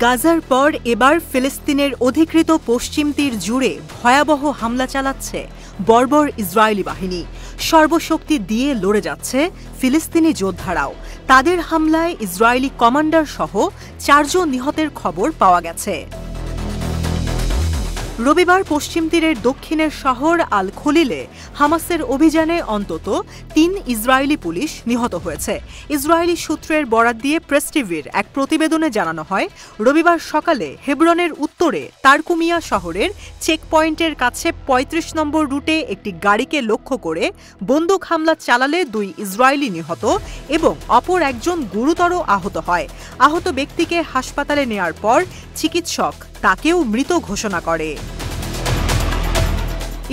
গাজার পর এবার ফিলিস্তিনের অধিকৃত পশ্চিম তীর জুড়ে ভয়াবহ হামলা চালাচ্ছে বর্বর ইসরায়েলি বাহিনী। সর্বশক্তি দিয়ে লড়ে যাচ্ছে ফিলিস্তিনি যোদ্ধারাও। তাদের হামলায় ইসরায়েলি কমান্ডার সহ 4 জন নিহতের খবর পাওয়া গেছে। রবিবার পশ্চিম তীরের দক্ষিণের শহর আল খলিলে হামাসের অভিযানে অন্তত 3 ইসরায়েলি পুলিশ নিহত হয়েছে। ইসরায়েলি সূত্রের বরাত দিয়ে প্রেস টিভির এক প্রতিবেদনে জানানো হয়, রবিবার সকালে হেব্রনের উত্তরে তারকুমিয়া শহরের চেকপয়েন্টের কাছে 35 নম্বর রুটে একটি গাড়িকে লক্ষ্য করে বন্দুক হামলা চালালে 2 ইসরায়েলি নিহত এবং অপর একজন গুরুতর আহত হয়। আহত ব্যক্তিকে হাসপাতালে নেয়ার পর চিকিৎসক তাকেও মৃত ঘোষণা করে।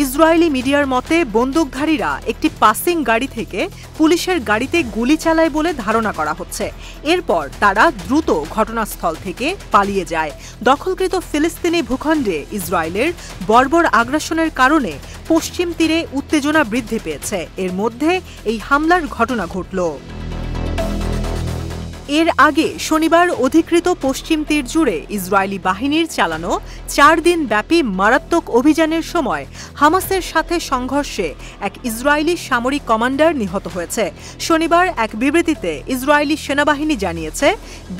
ইসরায়েলি মিডিয়ার মতে, বন্দুকধারীরা একটি পাসিং গাড়ি থেকে পুলিশের গাড়িতে গুলি চালায় বলে ধারণা করা হচ্ছে। এরপর তারা দ্রুত ঘটনাস্থল থেকে পালিয়ে যায়। দখলকৃত ফিলিস্তিনি ভূখণ্ডে ইসরায়েলের বর্বর আগ্রাসনের কারণে পশ্চিম তীরে উত্তেজনা বৃদ্ধি পেয়েছে। এর মধ্যে এই হামলার ঘটনা ঘটল। এর আগে শনিবার অধিকৃত পশ্চিম তীর জুড়ে ইসরায়েলি বাহিনীর চালানো 4 দিন ব্যাপী মারাত্মক অভিযানের সময় হামাসের সাথে সংঘর্ষে এক ইসরায়েলি সামরিক কমান্ডার নিহত হয়েছে। শনিবার এক বিবৃতিতে ইসরায়েলি সেনাবাহিনী জানিয়েছে,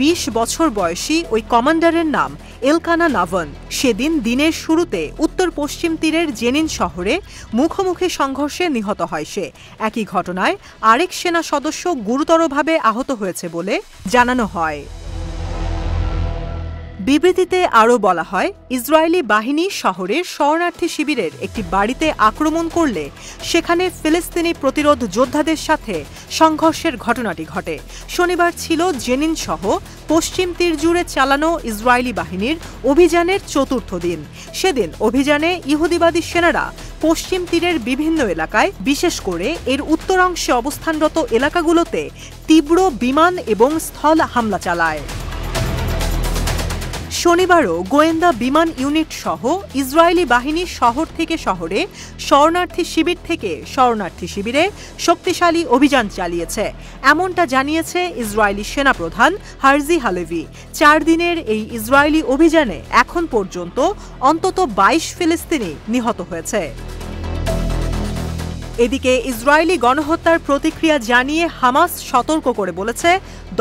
20 বছর বয়সী ওই কমান্ডারের নাম এলকানা নাভান। সেদিন দিনের শুরুতে উত্তর পশ্চিম তীরের জেনিন শহরে মুখোমুখি সংঘর্ষে নিহত হয় সে। একই ঘটনায় আরেক সেনা সদস্য গুরুতরভাবে আহত হয়েছে বলে জানানো হয়। বিবৃতিতে আরও বলা হয়, ইসরায়েলি বাহিনী শহরের শরণার্থী শিবিরের একটি বাড়িতে আক্রমণ করলে সেখানে ফিলিস্তিনি প্রতিরোধ যোদ্ধাদের সাথে সংঘর্ষের ঘটনাটি ঘটে। শনিবার ছিল জেনিন সহ পশ্চিম তীর জুড়ে চালানো ইসরায়েলি বাহিনীর অভিযানের 4র্থ দিন। সেদিন অভিযানে ইহুদিবাদী সেনারা পশ্চিম তীরের বিভিন্ন এলাকায়, বিশেষ করে এর উত্তরাংশে অবস্থানরত এলাকাগুলোতে তীব্র বিমান এবং স্থল হামলা চালায়। শনিবারও গোয়েন্দা বিমান ইউনিট সহ ইসরায়েলি বাহিনী শহর থেকে শহরে, শরণার্থী শিবির থেকে শরণার্থী শিবিরে শক্তিশালী অভিযান চালিয়েছে। এমনটা জানিয়েছে ইসরায়েলি সেনাপ্রধান হার্জি হালেভি। 4 দিনের এই ইসরায়েলি অভিযানে এখন পর্যন্ত অন্তত 22 ফিলিস্তিনি নিহত হয়েছে। এদিকে ইসরায়েলি গণহত্যার প্রতিক্রিয়া জানিয়ে হামাস সতর্ক করে বলেছে,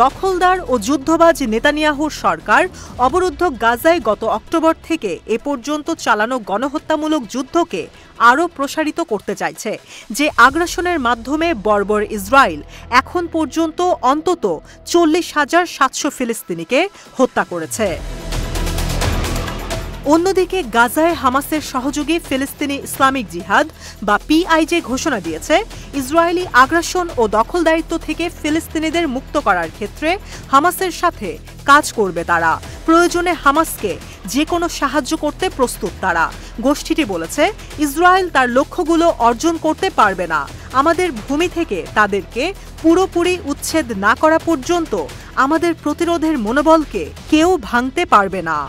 দখলদার ও যুদ্ধবাজ নেতানিয়াহুর সরকার অবরুদ্ধ গাজায় গত অক্টোবর থেকে এ পর্যন্ত চালানো গণহত্যামূলক যুদ্ধকে আরও প্রসারিত করতে চাইছে। যে আগ্রাসনের মাধ্যমে বর্বর ইসরায়েল এখন পর্যন্ত অন্তত 40,700 ফিলিস্তিনিকে হত্যা করেছে। অন্যদিকে গাজায় হামাসের সহযোগী ফিলিস্তিনি ইসলামিক জিহাদ বা পিআইজে ঘোষণা দিয়েছে, ইসরায়েলি আগ্রাসন ও দখলদারিত্ব থেকে ফিলিস্তিনিদের মুক্ত করার ক্ষেত্রে হামাসের সাথে কাজ করবে তারা। প্রয়োজনে হামাসকে যে কোনো সাহায্য করতে প্রস্তুত তারা। গোষ্ঠীটি বলেছে, ইসরায়েল তার লক্ষ্যগুলো অর্জন করতে পারবে না। আমাদের ভূমি থেকে তাদেরকে পুরোপুরি উচ্ছেদ না করা পর্যন্ত আমাদের প্রতিরোধের মনোবলকে কেউ ভাঙতে পারবে না।